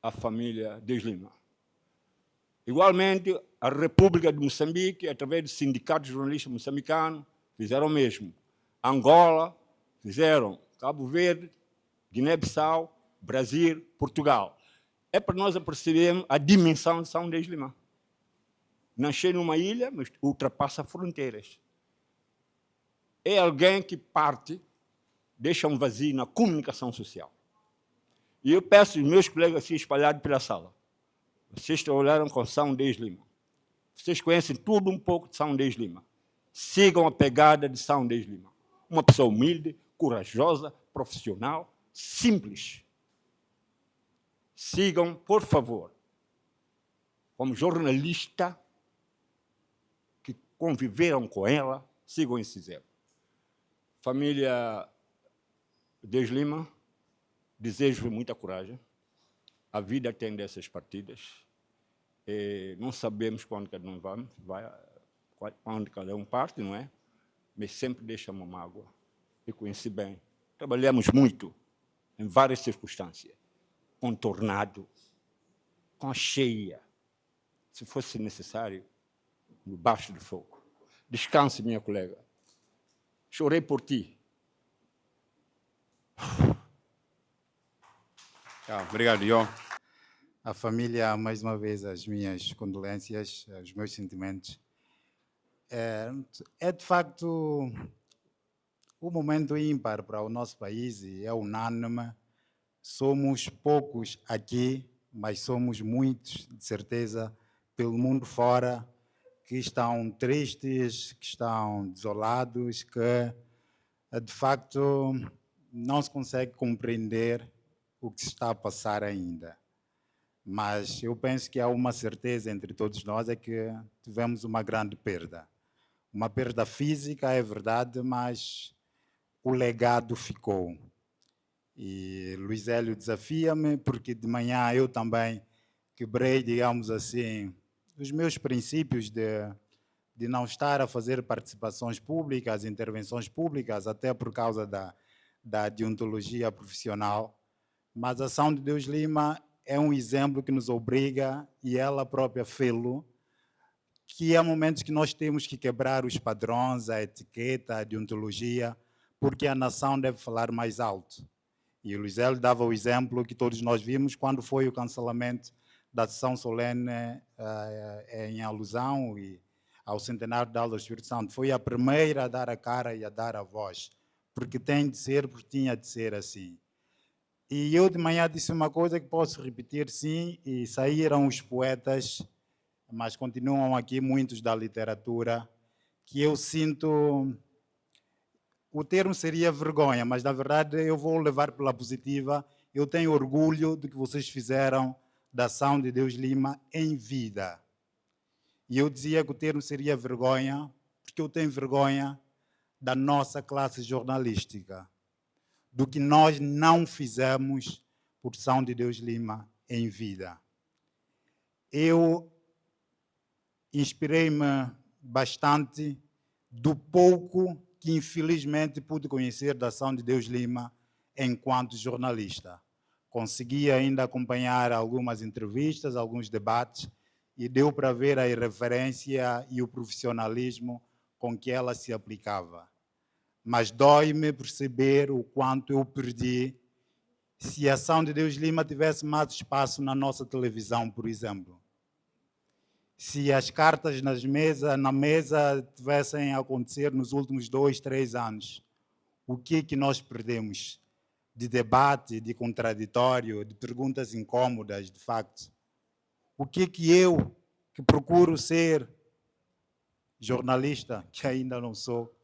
Q: à família Dez Lima. Igualmente, a República de Moçambique, através do Sindicato de Jornalistas Moçambicano, fizeram o mesmo. Angola fizeram, Cabo Verde, Guiné-Bissau, Brasil, Portugal. É para nós percebermos a dimensão de São Dez Lima. Nasceu numa ilha, mas ultrapassa fronteiras. É alguém que parte, deixa um vazio na comunicação social. E eu peço aos meus colegas assim espalhados pela sala, vocês trabalharam com São Dez Lima. Vocês conhecem tudo um pouco de São Dez Lima. Sigam a pegada de São Dez Lima. Uma pessoa humilde, corajosa, profissional, simples. Sigam, por favor, como jornalista que conviveram com ela, sigam esse exemplo. Família Dez Lima, desejo muita coragem. A vida tem dessas partidas. Não sabemos quando cada um quando cada um parte, não é? Mas sempre deixa uma mágoa. Eu conheci bem. Trabalhamos muito, em várias circunstâncias. Com tornado, com cheia. Se fosse necessário, debaixo do fogo. Descanse, minha colega. Chorei por ti.
J: Obrigado, Ion.
R: A família, mais uma vez, as minhas condolências, os meus sentimentos. É de facto um momento ímpar para o nosso país e é unânime. Somos poucos aqui, mas somos muitos, de certeza, pelo mundo fora, que estão tristes, que estão desolados, que de facto não se consegue compreender o que se está a passar ainda. Mas eu penso que há uma certeza entre todos nós, é que tivemos uma grande perda. Uma perda física, é verdade, mas o legado ficou. E Luiz Hélio desafia-me, porque de manhã eu também quebrei, digamos assim, os meus princípios de não estar a fazer participações públicas, intervenções públicas, até por causa da deontologia profissional. Mas a São Dez Lima é um exemplo que nos obriga, e ela própria fê-lo, que há momentos que nós temos que quebrar os padrões, a etiqueta, a deontologia, porque a nação deve falar mais alto. E o Luizel dava o exemplo que todos nós vimos quando foi o cancelamento da sessão solene em alusão ao centenário da aula do Espírito Santo. Foi a primeira a dar a cara e a dar a voz, porque tem de ser, porque tinha de ser assim. E eu de manhã disse uma coisa que posso repetir, sim, e saíram os poetas, mas continuam aqui muitos da literatura, que eu sinto... O termo seria vergonha, mas na verdade eu vou levar pela positiva. Eu tenho orgulho do que vocês fizeram da Ação de Deus Lima em vida. E eu dizia que o termo seria vergonha, porque eu tenho vergonha da nossa classe jornalística, do que nós não fizemos por Ação de Deus Lima em vida. Eu inspirei-me bastante do pouco que infelizmente pude conhecer da Ação de Deus Lima enquanto jornalista. Consegui ainda acompanhar algumas entrevistas, alguns debates, e deu para ver a irreverência e o profissionalismo com que ela se aplicava. Mas dói-me perceber o quanto eu perdi se a Ação de Deus Lima tivesse mais espaço na nossa televisão, por exemplo. Se as cartas na mesa tivessem a acontecer nos últimos 2, 3 anos, o que nós perdemos de debate, de contraditório, de perguntas incômodas, de facto? O que eu, que procuro ser jornalista, que ainda não sou,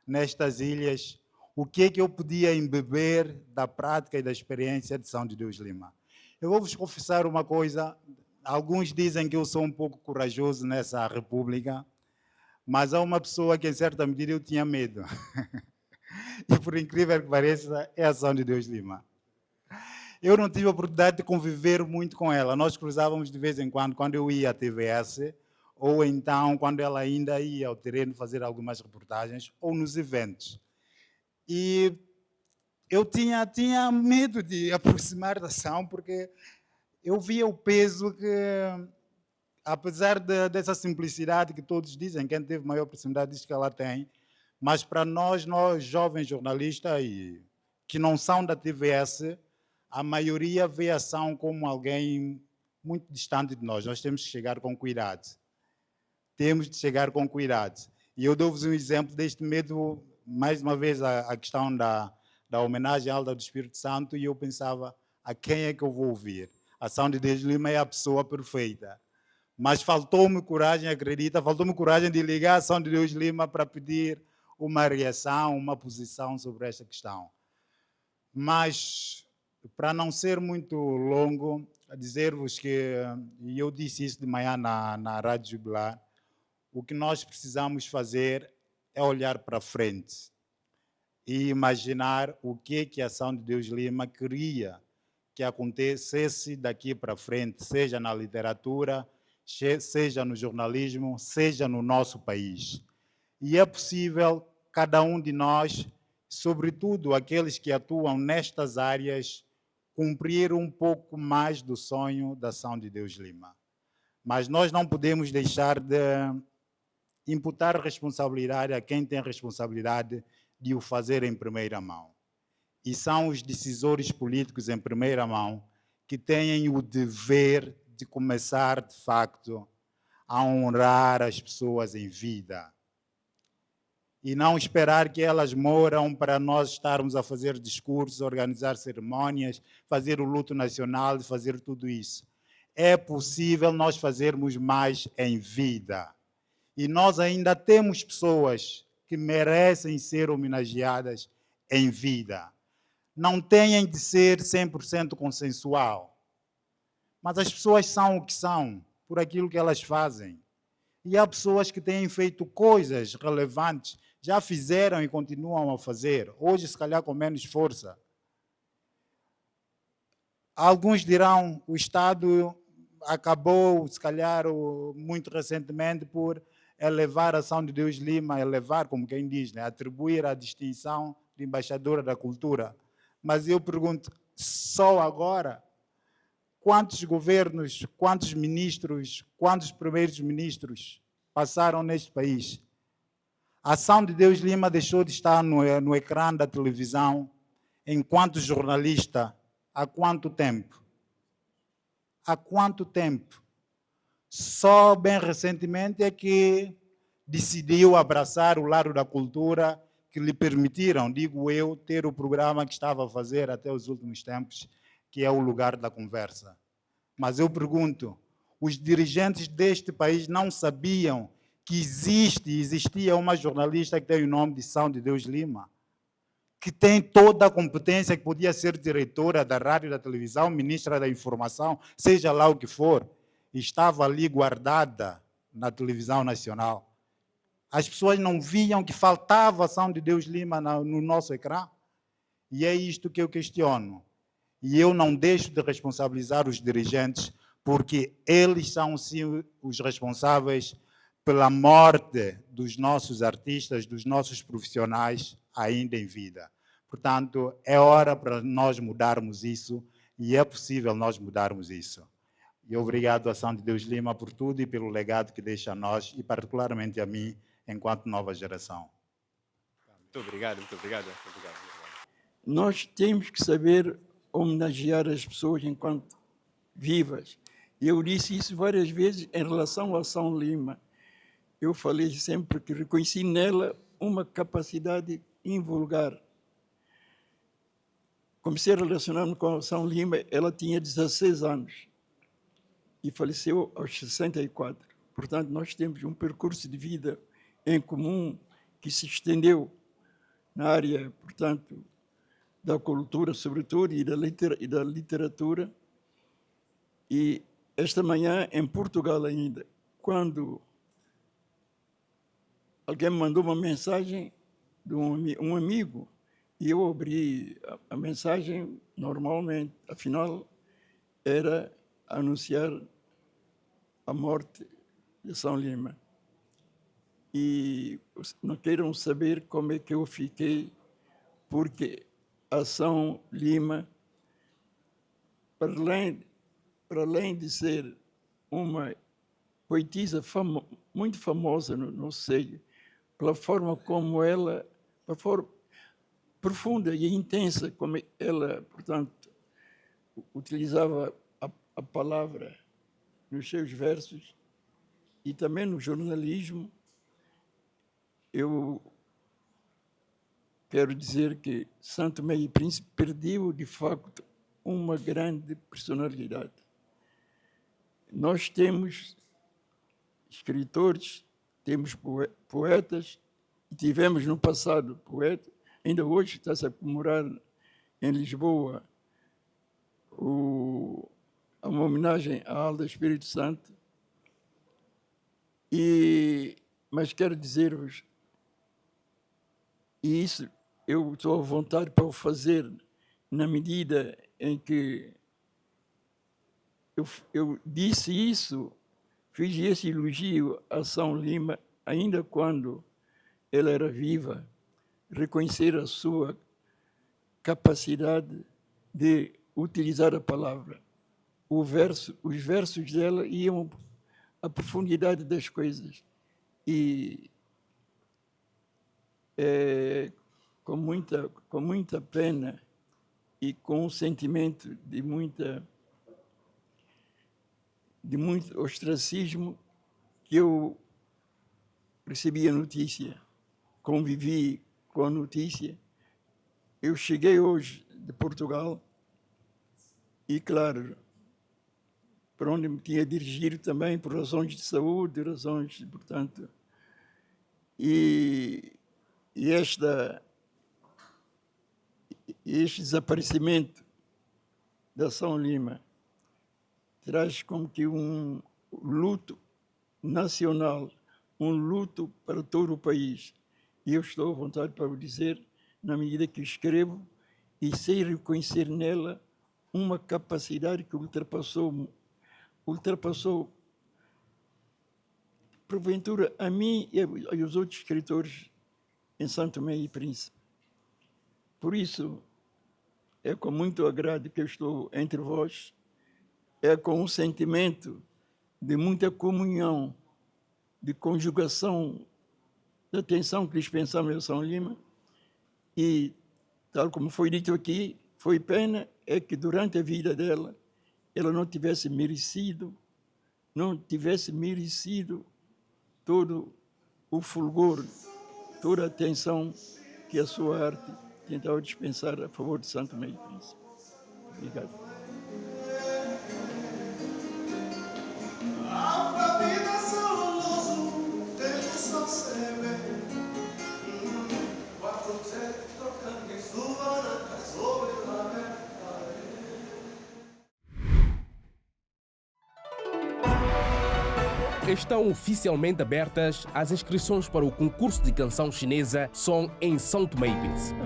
R: nestas ilhas, o que eu podia embeber da prática e da experiência de Ação de Deus Lima? Eu vou vos confessar uma coisa. Alguns dizem que eu sou um pouco corajoso nessa república, mas há uma pessoa que, em certa medida, eu tinha medo. E, por incrível que pareça, é a Ação de Deus Lima. Eu não tive a oportunidade de conviver muito com ela. Nós cruzávamos de vez em quando eu ia à TVS, ou então quando ela ainda ia ao terreno fazer algumas reportagens, ou nos eventos. E eu tinha medo de aproximar da ação, porque eu via o peso que, apesar dessa simplicidade que todos dizem, quem teve maior proximidade diz que ela tem, mas para nós jovens jornalistas e que não são da TVS, a maioria vê a ação como alguém muito distante de nós. Nós temos que chegar com cuidado. Temos de chegar com cuidado. E eu dou-vos um exemplo deste medo, mais uma vez, a questão da homenagem à Aula do Espírito Santo, e eu pensava, a quem é que eu vou ouvir? A Ação de Deus Lima é a pessoa perfeita. Mas faltou-me coragem, acredita, faltou-me coragem de ligar a Ação de Deus Lima para pedir uma reação, uma posição sobre esta questão. Mas, para não ser muito longo, a dizer-vos que, e eu disse isso de manhã na Rádio Jubilar, o que nós precisamos fazer é olhar para frente e imaginar o que a Ação de Deus Lima queria que acontecesse daqui para frente, seja na literatura, seja no jornalismo, seja no nosso país. E é possível cada um de nós, sobretudo aqueles que atuam nestas áreas, cumprir um pouco mais do sonho da Ação de Deus Lima. Mas nós não podemos deixar de imputar responsabilidade a quem tem responsabilidade de o fazer em primeira mão. E são os decisores políticos em primeira mão que têm o dever de começar, de facto, a honrar as pessoas em vida. E não esperar que elas moram para nós estarmos a fazer discursos, organizar cerimônias, fazer o luto nacional, fazer tudo isso. É possível nós fazermos mais em vida. E nós ainda temos pessoas que merecem ser homenageadas em vida. Não têm de ser 100% consensual. Mas as pessoas são o que são, por aquilo que elas fazem. E há pessoas que têm feito coisas relevantes, já fizeram e continuam a fazer, hoje se calhar com menos força. Alguns dirão que o Estado acabou, se calhar, muito recentemente, por elevar a Ação de Deus Lima, elevar, como quem diz, né, atribuir a distinção de embaixadora da cultura. Mas eu pergunto, só agora, quantos governos, quantos ministros, quantos primeiros ministros passaram neste país. A ação de Deus Lima deixou de estar no ecrã da televisão enquanto jornalista há quanto tempo? Há quanto tempo? Só bem recentemente é que decidiu abraçar o lado da cultura que lhe permitiram, digo eu, ter o programa que estava a fazer até os últimos tempos, que é o Lugar da Conversa. Mas eu pergunto, os dirigentes deste país não sabiam que existia uma jornalista que tem o nome de Ação de Deus Lima, que tem toda a competência, que podia ser diretora da rádio e da televisão, ministra da informação, seja lá o que for, estava ali guardada na televisão nacional. As pessoas não viam que faltava a Ação de Deus Lima no nosso ecrã. E é isto que eu questiono. E eu não deixo de responsabilizar os dirigentes, porque eles são, sim, os responsáveis pela morte dos nossos artistas, dos nossos profissionais ainda em vida. Portanto, é hora para nós mudarmos isso, e é possível nós mudarmos isso. E obrigado à Ação de Deus Lima por tudo e pelo legado que deixa a nós, e particularmente a mim, enquanto nova geração.
J: Muito obrigado, muito obrigado. Muito obrigado.
S: Nós temos que saber homenagear as pessoas enquanto vivas. Eu disse isso várias vezes em relação à Ação Lima. Eu falei sempre que reconheci nela uma capacidade invulgar. Comecei a relacionar-me com a Ação Lima, ela tinha 16 anos e faleceu aos 64. Portanto, nós temos um percurso de vida em comum que se estendeu na área, portanto, da cultura, sobretudo, e da literatura. E esta manhã, em Portugal ainda, quando alguém me mandou uma mensagem de um amigo, e eu abri a mensagem normalmente, afinal, era anunciar a morte de Ação Lima. E não queiram saber como é que eu fiquei, porque a Ação Lima, para além de ser uma poetisa muito famosa no nosso seio, pela forma como ela, pela forma profunda e intensa como ela, portanto, utilizava a palavra nos seus versos e também no jornalismo, eu quero dizer que São Tomé e Príncipe perdeu, de facto, uma grande personalidade. Nós temos escritores, temos poetas, e tivemos no passado poeta, ainda hoje está-se a comemorar em Lisboa uma homenagem à Alda Espírito Santo, mas quero dizer-vos, e isso eu estou à vontade para o fazer na medida em que eu disse isso, fiz esse elogio a Ação Lima, ainda quando ela era viva, reconhecer a sua capacidade de utilizar a palavra. Os versos dela iam à profundidade das coisas. E com muita pena e com um sentimento de muito ostracismo que eu recebi a notícia, convivi com a notícia. Eu cheguei hoje de Portugal e, claro, para onde me tinha dirigido também por razões de saúde, razões, portanto, e este desaparecimento da Ação Lima traz como que um luto nacional, um luto para todo o país. E eu estou à vontade para o dizer, na medida que escrevo, e sei reconhecer nela uma capacidade que ultrapassou, porventura, a mim e aos outros escritores em São Tomé e Príncipe. Por isso, é com muito agrado que eu estou entre vós, é com um sentimento de muita comunhão de conjugação da tensão que dispensamos a São Lima. E, tal como foi dito aqui, foi pena é que durante a vida dela, ela não tivesse merecido todo o fulgor, toda a atenção que a sua arte tentava dispensar a favor de Santo Tomé e Príncipe. Obrigado.
T: Estão oficialmente abertas as inscrições para o concurso de canção chinesa Som em São Tomé e Príncipe.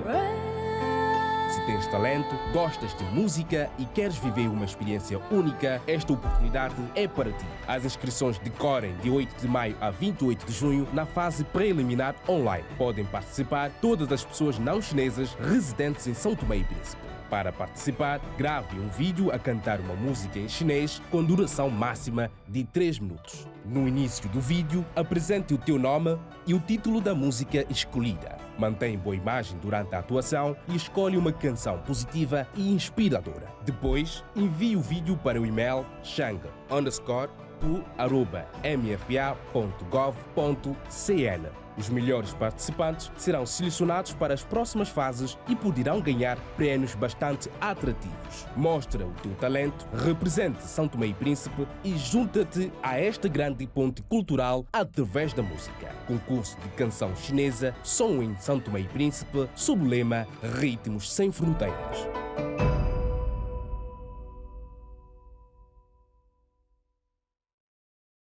T: Se tens talento, gostas de música e queres viver uma experiência única, esta oportunidade é para ti. As inscrições decorrem de 8 de maio a 28 de junho na fase preliminar online. Podem participar todas as pessoas não chinesas residentes em São Tomé e Príncipe. Para participar, grave um vídeo a cantar uma música em chinês com duração máxima de 3 minutos. No início do vídeo, apresente o teu nome e o título da música escolhida. Mantém boa imagem durante a atuação e escolhe uma canção positiva e inspiradora. Depois, envie o vídeo para o e-mail shang_pu@mfa.gov.cn. Os melhores participantes serão selecionados para as próximas fases e poderão ganhar prémios bastante atrativos. Mostra o teu talento, represente São Tomé e Príncipe e junta-te a esta grande ponte cultural através da música. Concurso de canção chinesa, Som em São Tomé e Príncipe, sob o lema Ritmos Sem Fronteiras.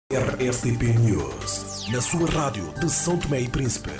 U: RSTP News, na sua rádio de São Tomé e Príncipe.